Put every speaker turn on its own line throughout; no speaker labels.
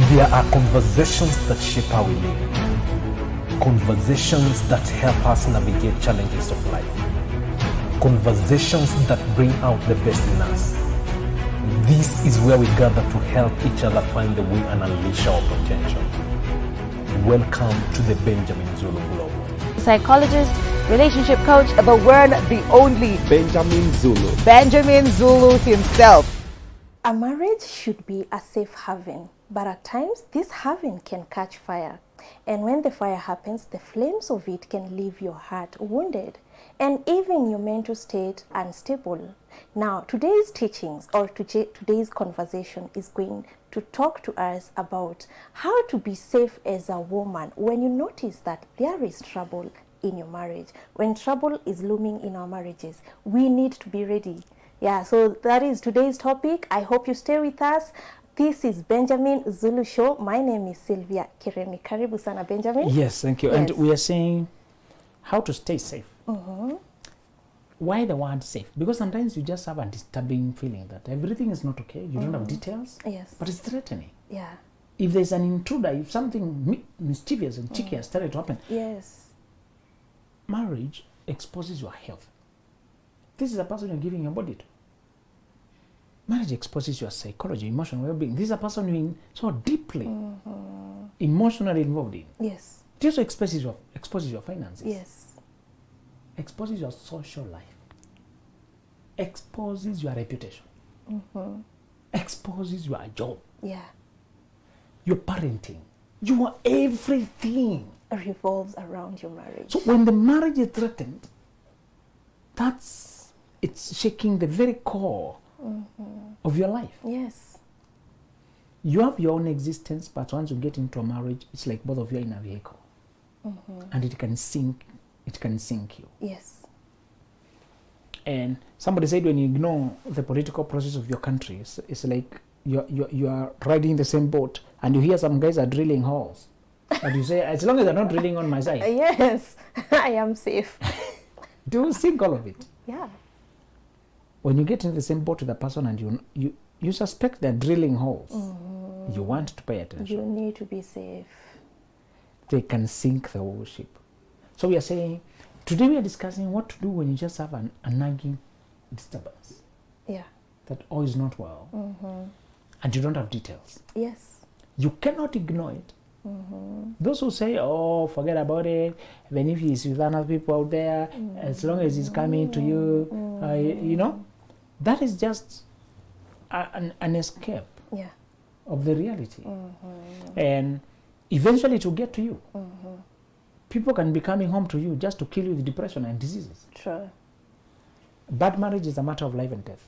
There are conversations that shape how we live. Conversations that help us navigate challenges of life. Conversations that bring out the best in us. This is where we gather to help each other find the way and unleash our potential. Welcome to the Benjamin Zulu Globe.
Psychologist, relationship coach, the one, the only
Benjamin Zulu.
Benjamin Zulu himself.
A marriage should be a safe haven, but at times this haven can catch fire. And when the fire happens, the flames of it can leave your heart wounded and even your mental state unstable. Now, today's teachings or today's conversation is going to talk to us about how to be safe as a woman when you notice that there is trouble in your marriage. When trouble is looming in our marriages, we need to be ready. Yeah, so that is today's topic. I hope you stay with us. This is Benjamin Zulu Show. My name is Sylvia Kiremi. Karibu sana, Benjamin.
Yes, thank you.
Yes.
And we are saying how to stay safe.
Mm-hmm.
Why the word safe? Because sometimes you just have a disturbing feeling that everything is not okay. You don't have details,
Yes.
but it's threatening.
Yeah.
If there's an intruder, if something mischievous and cheeky has started to happen,
Yes.
marriage exposes your health. This is a person you're giving your body to. Marriage exposes your psychology, emotional well-being. This is a person you're so deeply emotionally involved in.
Yes.
It also exposes your finances.
Yes.
Exposes your social life. Exposes your reputation. Exposes your job.
Yeah.
Your parenting. Your everything.
Revolves around your marriage.
So when the marriage is threatened, it's shaking the very core of your life.
Yes.
You have your own existence, but once you get into a marriage, it's like both of you are in a vehicle. And it can sink you.
Yes.
And somebody said when you ignore the political process of your country, it's like you are riding the same boat and you hear some guys are drilling holes. But you say, as long as they're not drilling on my side,
Yes. I am safe.
do sink all of it.
Yeah.
When you get in the same boat with a person and you suspect they're drilling holes, you want to pay attention.
You need to be safe.
They can sink the whole ship. So we are saying, today we are discussing what to do when you just have a nagging disturbance,
Yeah.
that all is not well, and you don't have details.
Yes.
You cannot ignore it. Those who say, oh, forget about it, even if he's with other people out there, as long as he's coming to you, that is just an escape
Yeah.
of the reality. And eventually it will get to you. People can be coming home to you just to kill you with depression and diseases.
True.
Bad marriage is a matter of life and death.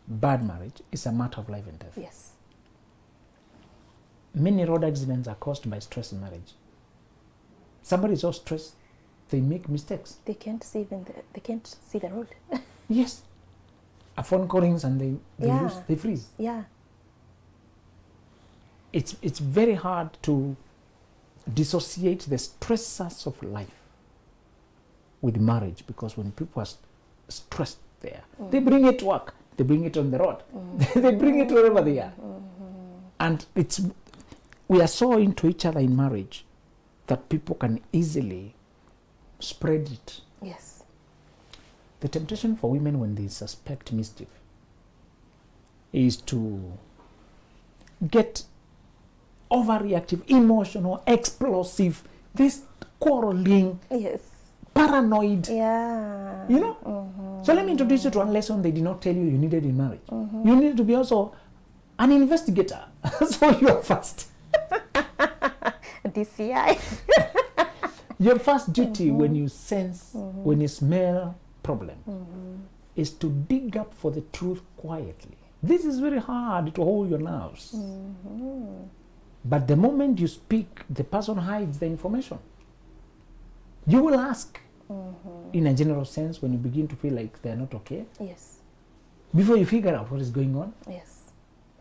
Bad marriage is a matter of life and death.
Yes.
Many road accidents are caused by stress in marriage. Somebody is so stressed, they make mistakes.
They can't see they can't see the road.
Yes. A phone call rings and
Yeah.
they freeze.
Yeah.
It's very hard to dissociate the stressors of life with marriage, because when people are stressed there, they bring it to work, they bring it on the road, they bring it wherever they are. And we are so into each other in marriage that people can easily spread it.
Yes.
The temptation for women when they suspect mischief is to get overreactive, emotional, explosive, this quarreling,
Yes.
paranoid,
Yeah.
So let me introduce you to one lesson they did not tell you needed in marriage. You need to be also an investigator. So you are first.
DCI.
Your first duty when you sense, when you smell problem, is to dig up for the truth quietly. This is very hard to hold your nerves. But the moment you speak, the person hides the information. You will ask, in a general sense, when you begin to feel like they're not okay,
Yes.
before you figure out what is going on.
Yes.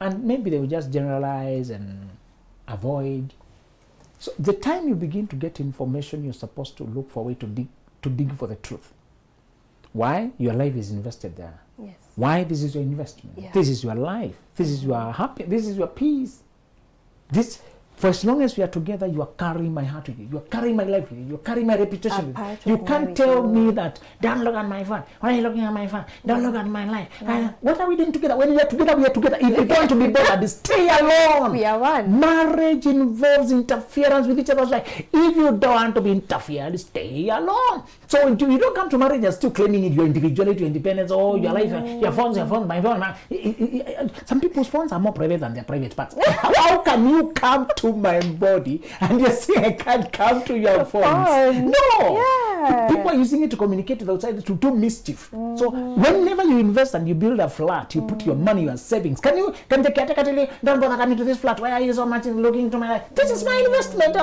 And maybe they will just generalize and avoid. So the time you begin to get information, you're supposed to look for a way to dig for the truth. Why? Your life is invested there.
Yes.
Why? This is your investment.
Yeah.
This is your life. This is your happy. This is your peace. This, for as long as we are together, you are carrying my heart with you. You are carrying my life with you. You are carrying my reputation with you. You can't tell me that, don't look at my phone. Why are you looking at my phone? Don't look at my life. What are we doing together? When we are together, we are together. If you don't want to be bothered, stay alone.
We are one.
Marriage involves interference with each other's life. If you don't want to be interfered, stay alone. So you don't come to marriage and still claiming your individuality, your independence, oh, your life, your phones, my phone. Some people's phones are more private than their private parts. How can you come to my body and you say I can't come to your phones? No.
Yeah.
People are using it to communicate with outside, to do mischief. So whenever you invest and you build a flat, you put your money, your savings. Can the caretaker tell you, don't bother coming to this flat? Why are you so much looking to my life? This is my investment.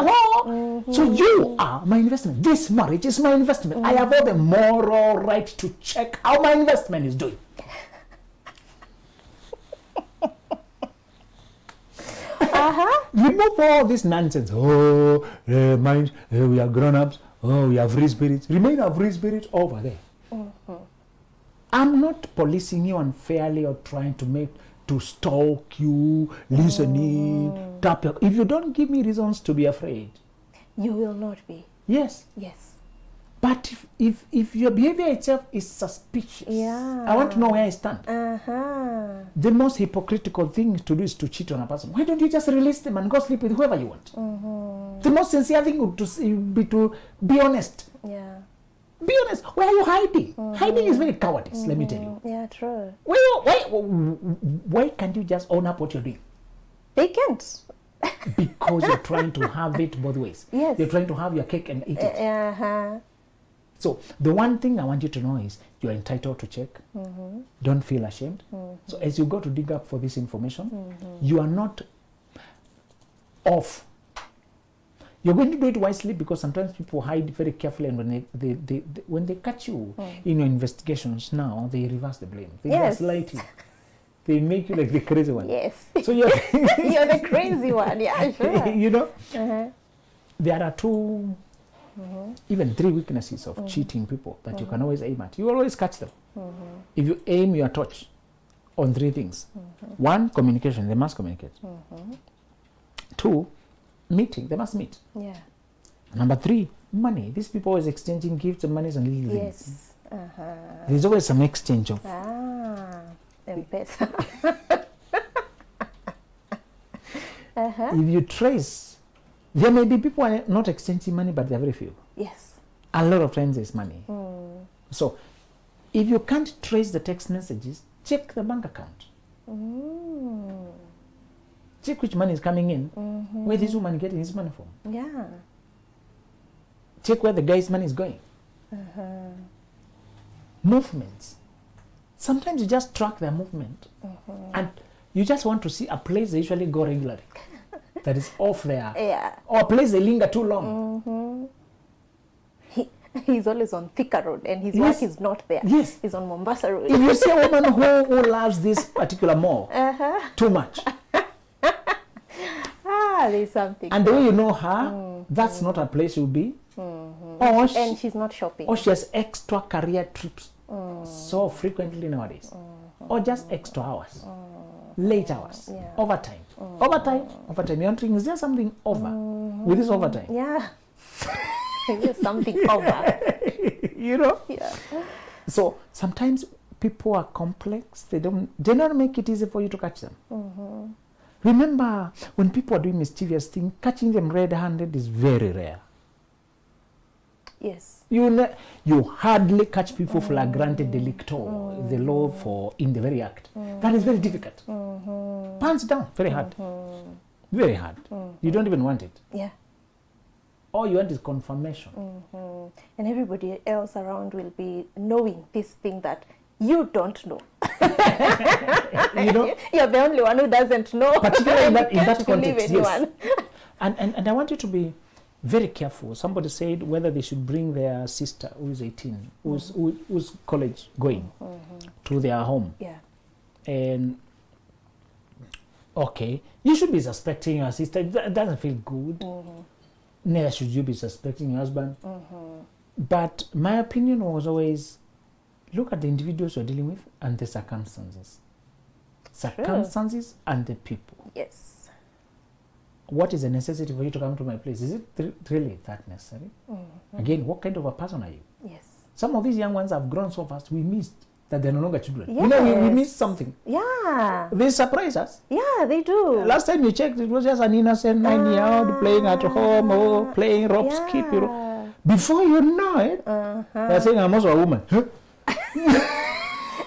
So you are my investment. This marriage is my investment. I have all the moral right to check how my investment is doing. Remove all this nonsense. Oh, we are grown-ups. Oh, we have free spirits. Remain a free spirit over there. I'm not policing you unfairly or trying to stalk you, listening, tap your. If you don't give me reasons to be afraid,
you will not be.
Yes.
Yes.
But if your behavior itself is suspicious, I want to know where I stand. The most hypocritical thing to do is to cheat on a person. Why don't you just release them and go sleep with whoever you want? The most sincere thing would be to be honest.
Yeah.
Be honest. Where are you hiding? Hiding is very cowardice, let me tell you.
Yeah, true.
Why can't you just own up what you're doing?
They can't.
Because you're trying to have it both ways.
Yes.
You're trying to have your cake and eat it. So the one thing I want you to know is you're entitled to check. Don't feel ashamed. So as you go to dig up for this information, you are not off. You're going to do it wisely, because sometimes people hide very carefully, and when they catch you in your investigations now, they reverse the blame. They gaslight you. They make you like the crazy one.
Yes.
So you're
you're the crazy one. Yeah, sure.
You know, there are two, even three weaknesses of cheating people that you can always aim at. You always catch them. If you aim your torch on three things: one, communication. They must communicate. Two, meeting. They must meet.
Yeah.
Number three, money. These people always exchanging gifts and monies and little things.
Yes.
There's always some exchange of. If you trace, there may be people who are not exchanging money, but they're very few.
Yes.
A lot of times there's money. So if you can't trace the text messages, check the bank account. Check which money is coming in, where this woman getting his money from.
Yeah.
Check where the guy's money is going. Movements. Sometimes you just track their movement, and you just want to see a place they usually go regularly that is off there, or a place they linger too long.
He's always on Thika Road, and his work is not there.
Yes.
He's on Mombasa Road.
If you see a woman who loves this particular mall too much,
there's something.
and the way you know her, that's not a place you'll be.
And she's not shopping.
Or she has extra career trips so frequently nowadays. Or just extra hours, late hours, overtime. Overtime. You're wondering, is there something over with this overtime?
Yeah. There's something over.
You know?
Yeah.
So sometimes people are complex. They don't make it easy for you to catch them. Remember, when people are doing mischievous things, catching them red-handed is very rare.
Yes.
You hardly catch people flagrante delicto, the law for in the very act. That is very difficult. Pants down, very hard. Very hard. You don't even want it.
Yeah.
All you want is confirmation.
And everybody else around will be knowing this thing that you don't know.
You know?
You're the only one who doesn't know.
Particularly in that context,
yes.
And I want you to be very careful. Somebody said whether they should bring their sister who is 18, who's college going, to their home.
Yeah.
And okay, you should be suspecting your sister. It doesn't feel good. Neither should you be suspecting your husband. But my opinion was always, look at the individuals you're dealing with and the circumstances. Circumstances and the people.
Yes.
what is the necessity for you to come to my place? Is it really that necessary? Again, what kind of a person are you?
Yes.
Some of these young ones have grown so fast, we missed that they're no longer children. You know, we missed something.
Yeah.
They surprise us.
Yeah, they do.
Last time you checked, it was just an innocent 9-year-old playing at home or playing rope skip. You know. Before you know it, they're saying, I'm also a woman.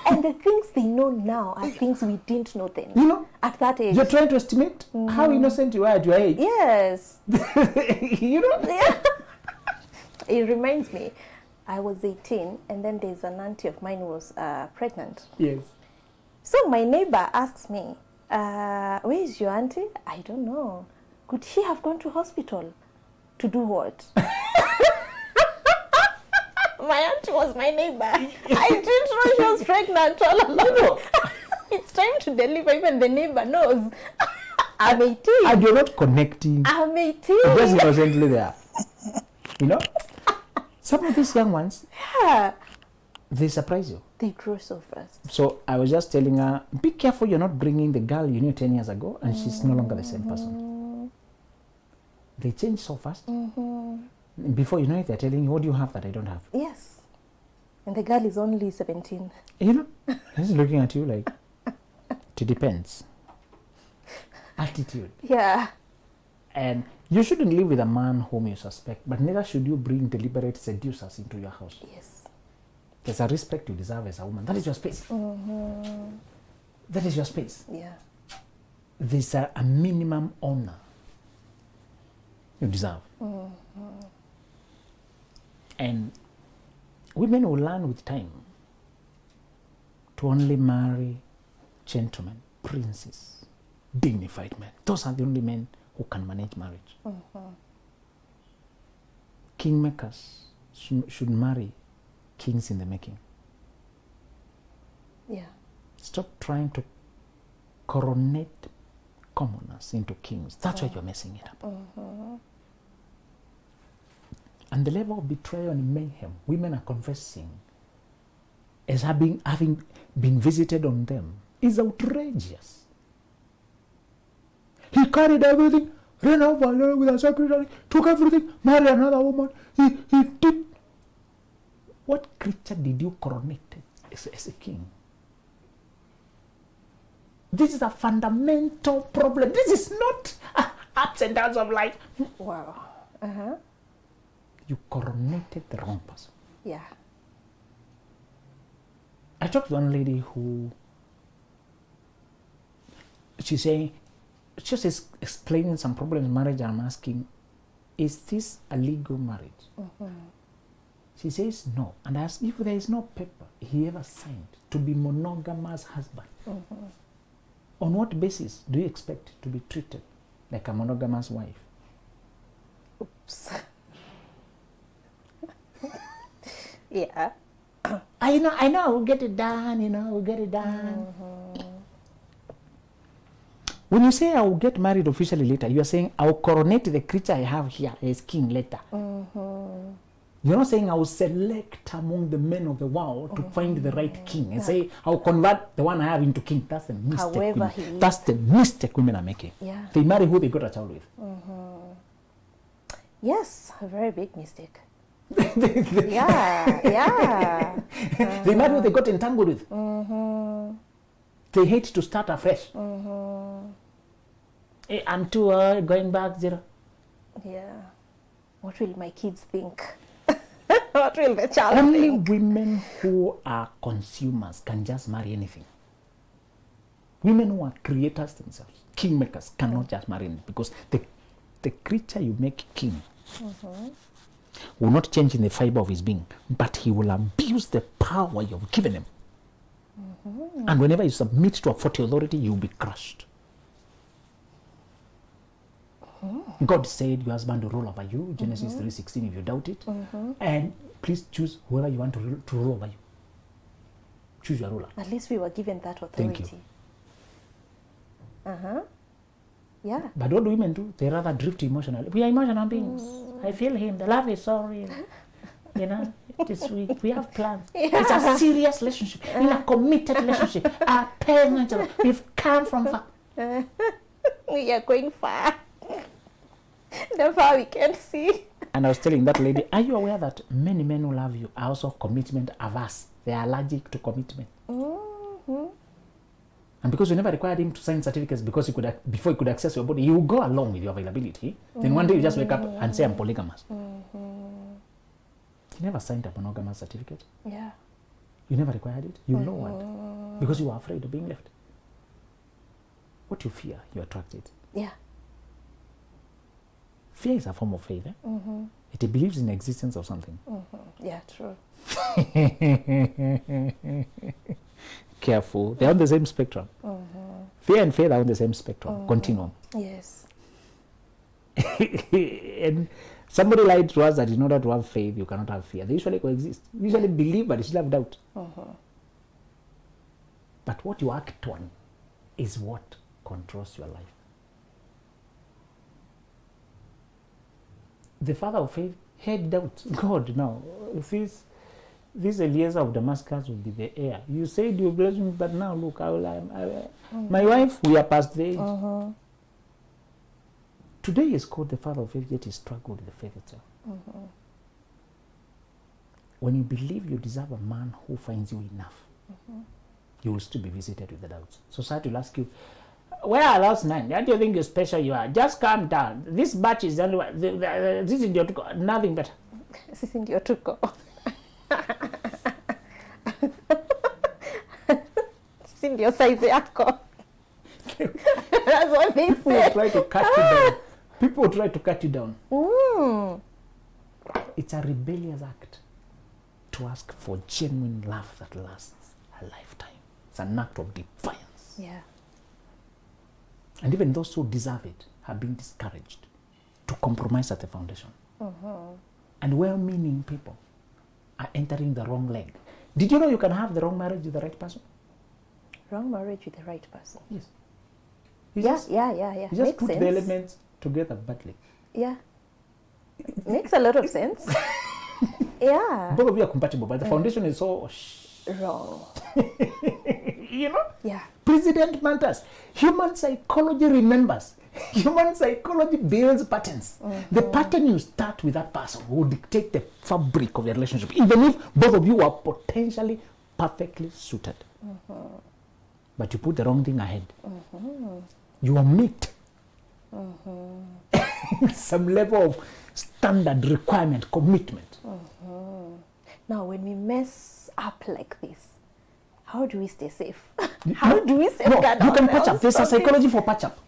And the things they know now are things we didn't know then.
You know,
at that age.
you're trying to estimate how innocent you are at your age.
Yes.
You know?
Yeah. It reminds me, I was 18 and then there's an auntie of mine who was pregnant.
Yes.
So my neighbor asks me, where is your auntie? I don't know. Could she have gone to hospital? To do what? My auntie was my neighbor. I didn't know she was pregnant all along. It's time to deliver. Even the neighbor knows. I'm 18.
And you're not connecting.
I'm 18.
You're just innocently there. You know? Some of these young ones,
Yeah.
they surprise you.
They grow so fast.
So I was just telling her, be careful you're not bringing the girl you knew 10 years ago and she's no longer the same person. They change so fast. Before you know it, they're telling you, what do you have that I don't have?
Yes. And the girl is only 17.
You know, he's looking at you like, it depends. Attitude.
Yeah.
And you shouldn't live with a man whom you suspect, but neither should you bring deliberate seducers into your house.
Yes.
There's a respect you deserve as a woman. That is your space. That is your space.
Yeah.
There's a minimum honor you deserve. And women will learn with time to only marry gentlemen, princes, dignified men. Those are the only men who can manage marriage. Kingmakers should marry kings in the making.
Yeah.
Stop trying to coronate commoners into kings. That's why you're messing it up. And the level of betrayal and mayhem women are confessing as having been visited on them is outrageous. He carried everything, ran out with a secretary, took everything, married another woman. He did. What creature did you coronate as a king? This is a fundamental problem. This is not ups and downs of life.
Wow.
You coronated the wrong person.
Yeah.
I talked to one lady who, she's saying, she was explaining some problems in marriage, and I'm asking, is this a legal marriage? She says no. And I asked if there is no paper he ever signed to be monogamous husband. On what basis do you expect to be treated like a monogamous wife?
Oops. Yeah.
I know, we'll get it done, we'll get it done. When you say I will get married officially later, you are saying I will coronate the creature I have here as king later. You're not saying I will select among the men of the world to find the right king and say I will convert the one I have into king. That's the mistake.
However he is.
That's the mistake women are making.
Yeah.
They marry who they got a child with.
Yes, a very big mistake. Yeah.
They marry who they got entangled with. They hate to start afresh. I'm too going back zero.
Yeah. What will my kids think? What will the child
Only
think?
women who are consumers can just marry anything. Women who are creators themselves, kingmakers, cannot just marry anything, because the creature you make king will not change in the fiber of his being, but he will abuse the power you've given him. And whenever you submit to a faulty authority, you'll be crushed. God said your husband will rule over you, Genesis 3:16, if you doubt it. And please choose whoever you want to rule over you. Choose your ruler.
At least we were given that
Thank
authority.
you.
Yeah.
But what do women do? They rather drift emotionally. We are emotional beings. I feel him. The love is so real. It is we have plans. It's a serious relationship. In a committed relationship. Our parents, we've come from far.
We are going far. whatever we can see.
And I was telling that lady, are you aware that many men who love you are also commitment averse? They are allergic to commitment.
Mm-hmm.
And because you never required him to sign certificates because he could, before he could access your body, he will go along with your availability. Then one day you just wake up and say, I'm polygamous. He never signed a monogamous certificate.
Yeah.
You never required it. You know what? Because you were afraid of being left. What you fear, you attract it.
Yeah.
Fear is a form of faith. It believes in the existence of something.
Yeah, true.
Careful. They're on the same spectrum. Fear and faith are on the same spectrum. Continuum.
Yes.
And somebody lied to us that in order to have faith, you cannot have fear. They usually coexist. You usually believe, but you still have doubt. But what you act on is what controls your life. The father of faith had doubt. God, now, if this Eliezer of Damascus will be the heir. You said you bless me, but now look, my wife, we are past the age. Today is called the father of faith, yet he struggled with the faith itself. When you believe you deserve a man who finds you enough, you will still be visited with the doubts. Society will ask you, where are those 9? Don't you think you're special? You are. Just calm down. This batch is the only one. This is your tuko. Nothing better.
This isn't your tuko. This isn't your size yako. That's what they
People
say.
try to cut you down. People try to cut you down. It's a rebellious act to ask for genuine love that lasts a lifetime. It's an act of defiance.
Yeah.
And even those who deserve it have been discouraged to compromise at the foundation. And well-meaning people are entering the wrong leg. Did you know you can have the wrong marriage with the right person?
Wrong marriage with the right person.
Yes.
Yeah.
You just
Makes
put
sense.
the elements together badly.
Yeah. Makes a lot of sense. Yeah.
Both of you are compatible, but the foundation is so...
Wrong.
You know?
Yeah.
President matters. Human psychology remembers. Human psychology builds patterns. The pattern you start with that person will dictate the fabric of your relationship, even if both of you are potentially perfectly suited. But you put the wrong thing ahead. You omit some level of standard requirement, commitment.
Now, when we mess up like this, how do we stay safe? How do we safeguard
you can patch up.
ourselves
There's a
from
psychology for patch up.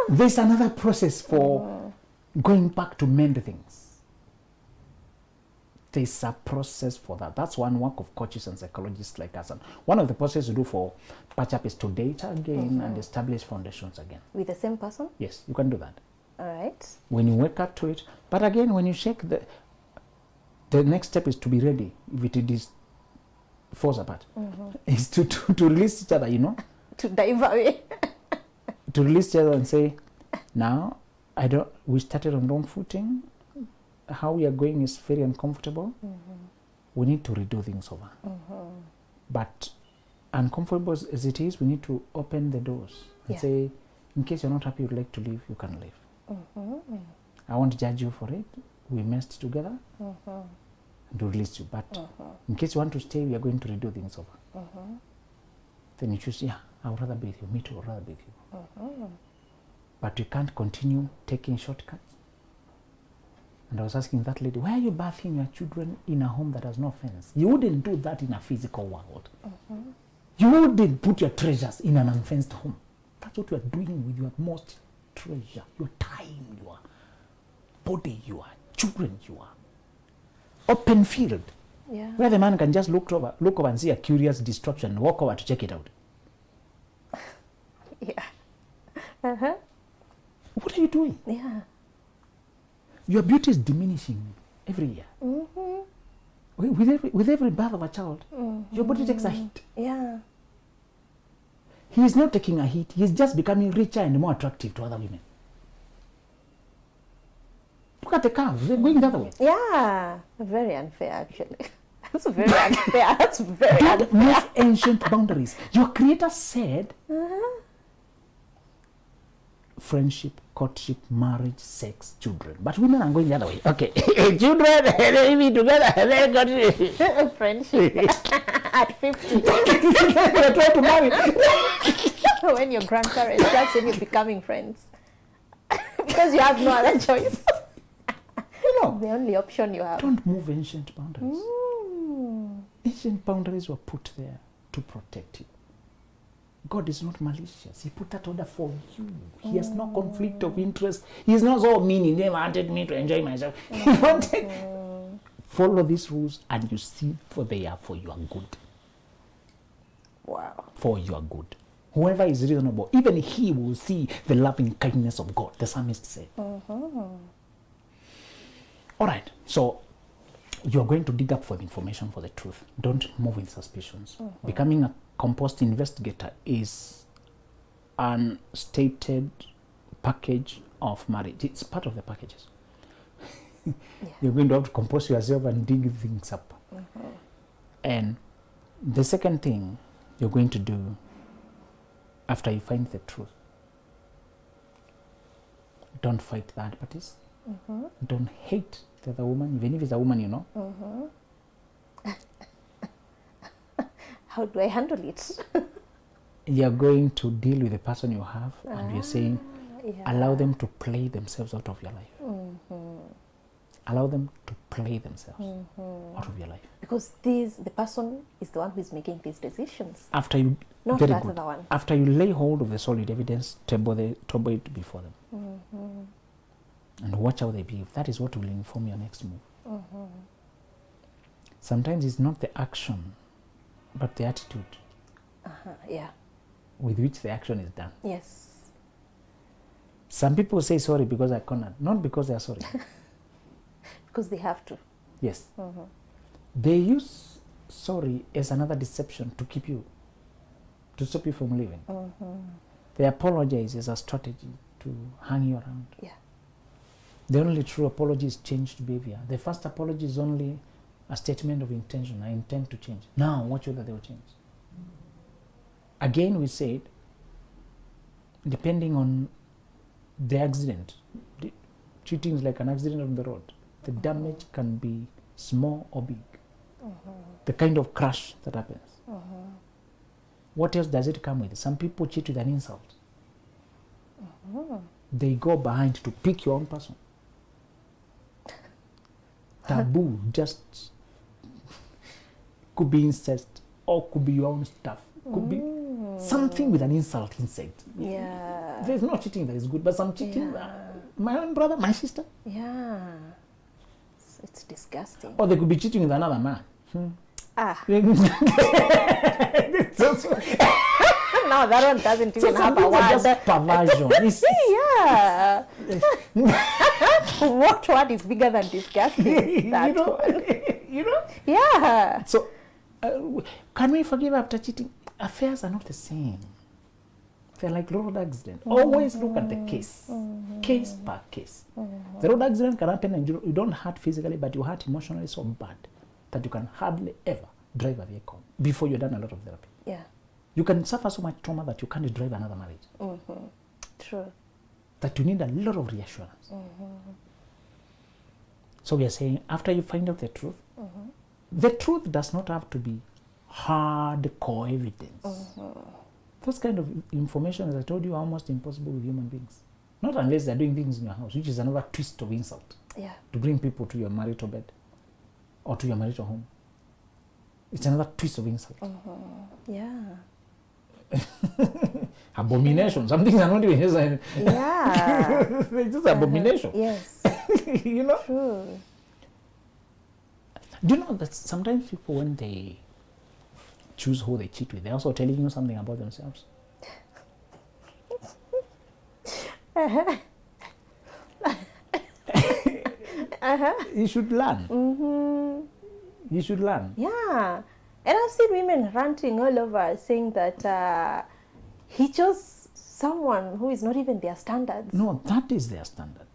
There's another process for going back to mend things. There's a process for that. That's one work of coaches and psychologists like us. And one of the processes we do for patch up is to date again and establish foundations again.
With the same person?
Yes, you can do that.
All right.
When you wake up to it. But again, when you shake, the next step is to be ready if it is falls apart. Is to release each other, you know?
To dive away.
To release each other and say, now, we started on wrong footing. How we are going is very uncomfortable. We need to redo things over. But uncomfortable as it is, we need to open the doors and say, in case you're not happy, you'd like to leave, you can leave. I won't judge you for it. We messed together and to release you. But in case you want to stay, we are going to redo things over. Then you choose, I would rather be with you. Me too, I would rather be with you. But you can't continue taking shortcuts. And I was asking that lady, why are you bathing your children in a home that has no fence? You wouldn't do that in a physical world. You wouldn't put your treasures in an unfenced home. That's what you are doing with your most treasure, your time, your body, your children, your open field.
Yeah.
Where the man can just look over and see a curious destruction and walk over to check it out.
Yeah.
What are you doing?
Yeah.
Your beauty is diminishing every year. With every birth of a child, your body takes a hit.
Yeah.
He is not taking a hit. He is just becoming richer and more attractive to other women. Look at the curves. They're going the other way.
Yeah. Very unfair, actually. That's very unfair. That's very
That
unfair.
makes ancient boundaries. Your creator said, friendship, courtship, marriage, sex, children. But women are going the other way. Okay, children, they live together, then courtship.
Friendship at 50.
They're trying to marry.
When your grandparents, that's when you're becoming friends. Because you have no other choice.
You know,
The only option you have.
don't move ancient boundaries. Ancient boundaries were put there to protect you. God is not malicious. He put that order for you. He has no conflict of interest. He's not so mean. He never wanted me to enjoy myself. He wanted. Follow these rules and you see for they are for your good.
Wow.
For your good. Whoever is reasonable, even he will see the loving kindness of God, the psalmist said. All right, so you're going to dig up for the information, for the truth. Don't move with suspicions. Becoming a compost investigator is an stated package of marriage. It's part of the packages. You're going to have to compose yourself and dig things up. And the second thing you're going to do after you find the truth, don't fight the other parties. Don't hate the other woman, even if it's a woman you know.
How do I handle it?
You're going to deal with the person you have, and you're saying, allow them to play themselves out of your life. Allow them to play themselves out of your life.
Because the person is the one who is making these decisions.
After you,
Not
very
that
good.
other one.
After you lay hold of the solid evidence, table it before them. And watch how they behave. That is what will inform your next move. Sometimes it's not the action, but the attitude
Yeah.
with which the action is done.
Yes.
Some people say sorry because I cornered, not because they are sorry.
Because they have to.
Yes. They use sorry as another deception to keep you, to stop you from living. They apologize as a strategy to hang you around.
Yeah.
The only true apology is changed behavior. The first apology is only a statement of intention. I intend to change. Now, watch whether they will change. Again, we said, depending on the accident, cheating is like an accident on the road. The damage can be small or big. The kind of crash that happens. What else does it come with? Some people cheat with an insult. They go behind to pick your own person. Taboo just could be incest or could be your own stuff. Could be something with an insult inside.
Yeah.
There's no cheating that is good, but some cheating, my own brother, my sister.
Yeah. It's disgusting.
Or they could be cheating with another man.
Ah.
It's also,
No, that one doesn't even
some
have a
people are
word.
just perversion.
Yeah. What word is bigger than disgusting? That one.
You know?
Yeah.
So, can we forgive after cheating? Affairs are not the same. They're like road accident. Always look at the case. Case per case. The road accident can happen and you don't hurt physically, but you hurt emotionally so bad that you can hardly ever drive a vehicle before you've done a lot of therapy.
Yeah.
You can suffer so much trauma that you can't drive another marriage.
True.
That you need a lot of reassurance. So we are saying, after you find out the truth does not have to be hardcore evidence. Those kind of information, as I told you, are almost impossible with human beings. Not unless they're doing things in your house, which is another twist of insult.
Yeah.
To bring people to your marital bed or to your marital home. It's another twist of insult.
Yeah.
Abomination. Some things are not even just
Yeah.
they're just abomination.
Yes.
You know?
True.
Do you know that sometimes people, when they choose who they cheat with, they're also telling you something about themselves? You should learn. You should learn.
Yeah. And I've seen women ranting all over saying that he chose someone who is not even their standards.
No, that is their standard.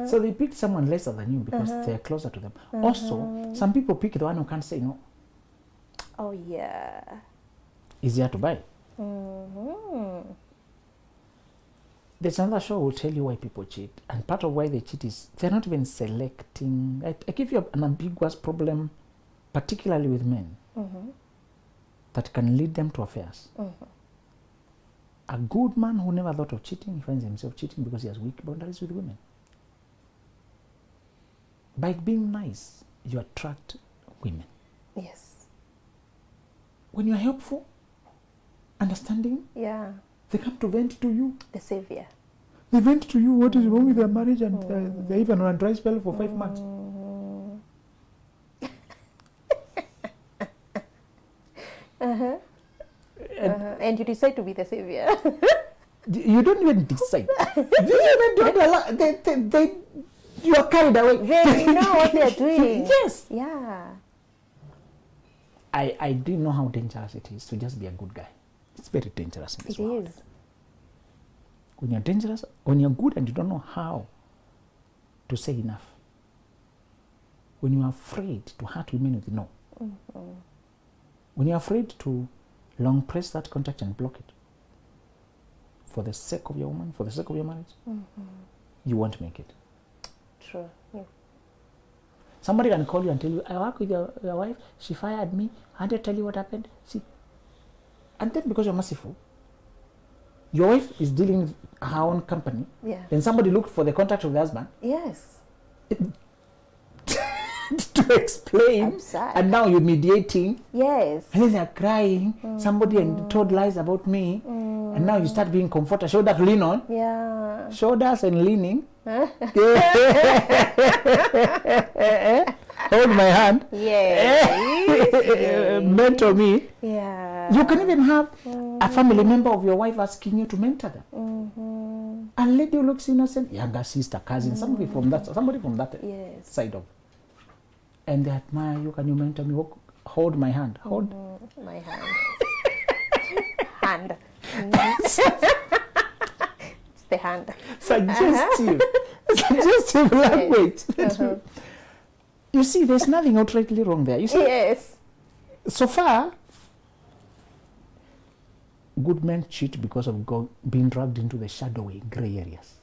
So they picked someone lesser than you because they're closer to them. Also, some people pick the one who can't say no.
Oh, yeah.
Easier to buy. There's another show will tell you why people cheat, and part of why they cheat is they're not even selecting. I give you an ambiguous problem, particularly with men, that can lead them to affairs. A good man who never thought of cheating, he finds himself cheating because he has weak boundaries with women. By being nice, you attract women.
Yes.
When you're helpful, understanding,
Yeah.
they come to vent to you.
The savior.
They vent to you what is wrong with their marriage, and they're even on a dry spell for 5 months.
And you decide to be the savior.
You don't even decide. These women don't allow. You are carried away.
They know what they're doing.
Yes.
Yeah.
I do know how dangerous it is to just be a good guy. It's very dangerous in this world.
It is.
When you're dangerous, when you're good and you don't know how to say enough, when you're afraid to hurt women with no, when you're afraid to long press that contact and block it for the sake of your woman, for the sake of your marriage, you won't make it.
True. Yeah.
Somebody can call you and tell you, I work with your wife, she fired me, I had to tell you what happened. And then because you're merciful, your wife is dealing with her own company.
Yeah.
Then somebody looked for the contact of the husband
Yes.
to explain.
I'm sad.
And now you're mediating.
Yes.
And then they're crying. Somebody told lies about me. And now you start being comforted. Shoulder to lean on.
Yeah.
Shoulders and leaning. Hold my hand.
Yes.
Mentor me.
Yeah.
You can even have a family member of your wife asking you to mentor them. A lady who looks innocent, younger sister, cousin, somebody from that
Yes.
side of. And they admire you. Can you mentor me? Hold my hand. Hold.
My hand. Hand. It's the hand.
Suggestive. Suggestive language. You see, there's nothing outrightly wrong there. You see,
Yes.
so far, good men cheat because of being dragged into the shadowy gray areas.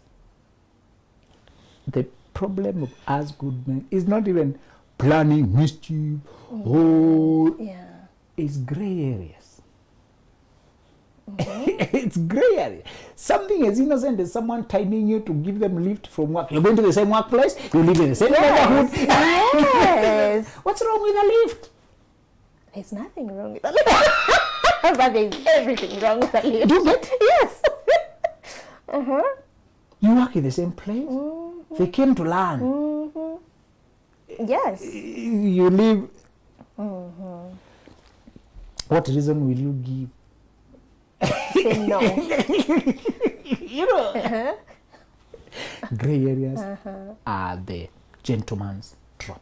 The problem of us good men is not even planning mischief.
Yeah.
It's gray areas. It's gray area. Something as innocent as someone timing you to give them lift from work. You're going to the same workplace, you live in the same neighborhood.
Yes.
What's wrong with a lift?
There's nothing wrong with the lift. But there's everything wrong with the lift.
Do you get?
Yes.
You work in the same place. They came to learn.
Yes.
You live. What reason will you give?
Say no.
You know, gray areas are the gentleman's trap.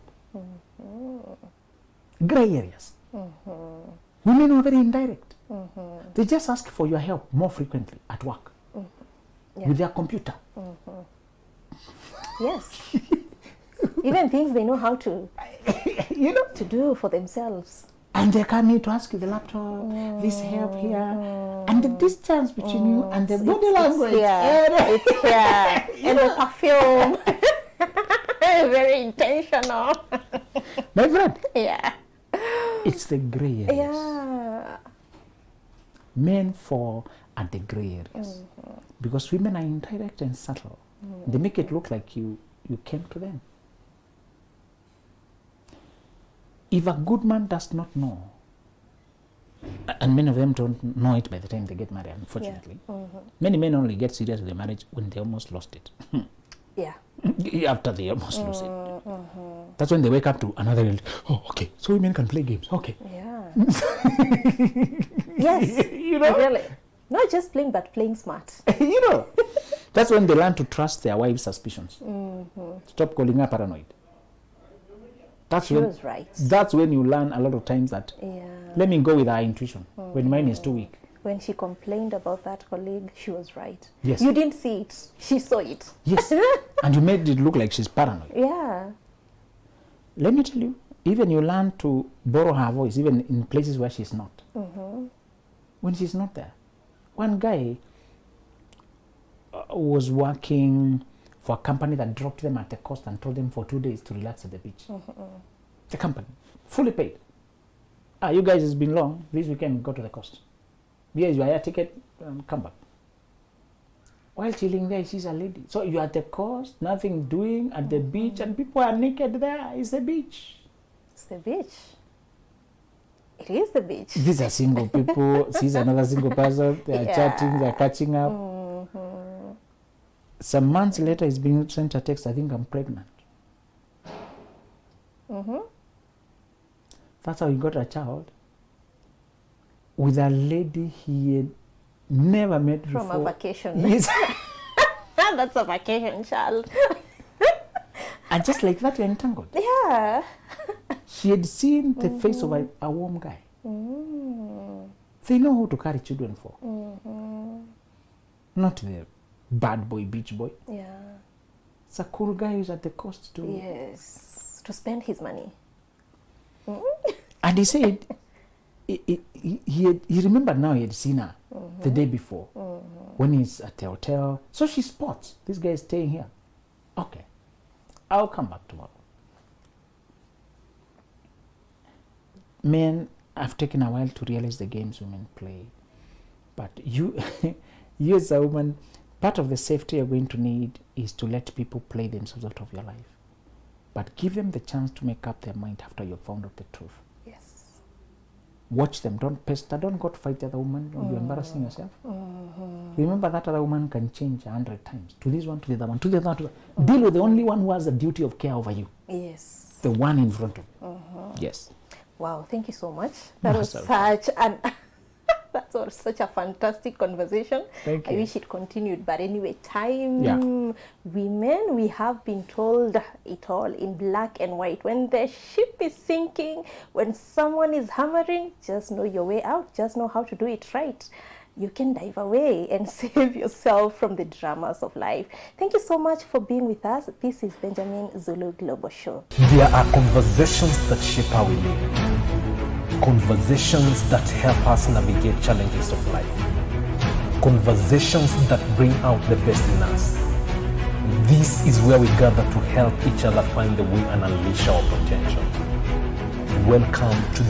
Gray areas. Women are very indirect. They just ask for your help more frequently at work with their computer.
Yes. Even things they know how to to do for themselves.
And they come in to ask you the laptop, this help here, and the distance between you and the body language.
It's here. And the perfume. Very intentional.
My friend,
Yeah.
it's the gray areas.
Yeah.
Men fall at the gray areas because women are indirect and subtle. They make it look like you came to them. If a good man does not know, and many of them don't know it by the time they get married, unfortunately, many men only get serious with their marriage when they almost lost it.
Yeah.
After they almost lose it. That's when they wake up to another reality. Oh, okay, so women can play games. Okay.
Yeah. Yes.
You know?
Really. Not just playing, but playing smart.
You know, that's when they learn to trust their wives' suspicions. Stop calling her paranoid.
She was right.
That's when you learn a lot of times that let me go with her intuition when mine is too weak.
When she complained about that colleague, she was right.
Yes.
You didn't see it. She saw it.
Yes. And you made it look like she's paranoid.
Yeah.
Let me tell you, even you learn to borrow her voice, even in places where she's not. When she's not there. One guy was working for a company that dropped them at the coast and told them for 2 days to relax at the beach. The company, fully paid. You guys, it's been long. This weekend, go to the coast. Here's your air ticket, come back. While chilling there, she's a lady. So you're at the coast, nothing doing, at the beach, and people are naked there. It's the beach.
It's the beach. It is the beach.
These are single people. She's another single person. They are chatting, they're catching up. Some months later, he's being sent a text, I think I'm pregnant. That's how he got a child with a lady he had never met before.
From a vacation.
Yes.
That's a vacation child.
And just like that, you're entangled.
Yeah.
She had seen the face of a warm guy. They know who to carry children for. Not the bad boy, beach boy.
Yeah.
It's a cool guy who's at the coast too.
Yes. To spend his money.
And he said, he remembered now he had seen her the day before when he's at the hotel. So she spots, this guy is staying here. Okay, I'll come back tomorrow. Men have taken a while to realize the games women play. But you, you as a woman, part of the safety you're going to need is to let people play themselves out of your life. But give them the chance to make up their mind after you've found out the truth.
Yes.
Watch them, don't pester, don't go to fight the other woman, or you're embarrassing yourself. Remember that other woman can change 100 times. To this one, to the other one, to the other one. To the... Deal with the only one who has the duty of care over you.
Yes.
The one in front of you. Yes.
Wow, thank you so much. That was
sorry.
such an that was such a fantastic conversation.
Thank you.
I wish it continued, but anyway, time.
Yeah.
Women, we have been told it all in black and white. When the ship is sinking, when someone is hammering, just know your way out. Just know how to do it right. You can dive away and save yourself from the dramas of life. Thank you so much for being with us. This is Benjamin Zulu Global Show.
There are conversations that shape how we live. Conversations that help us navigate challenges of life. Conversations that bring out the best in us. This is where we gather to help each other find the way and unleash our potential. Welcome to the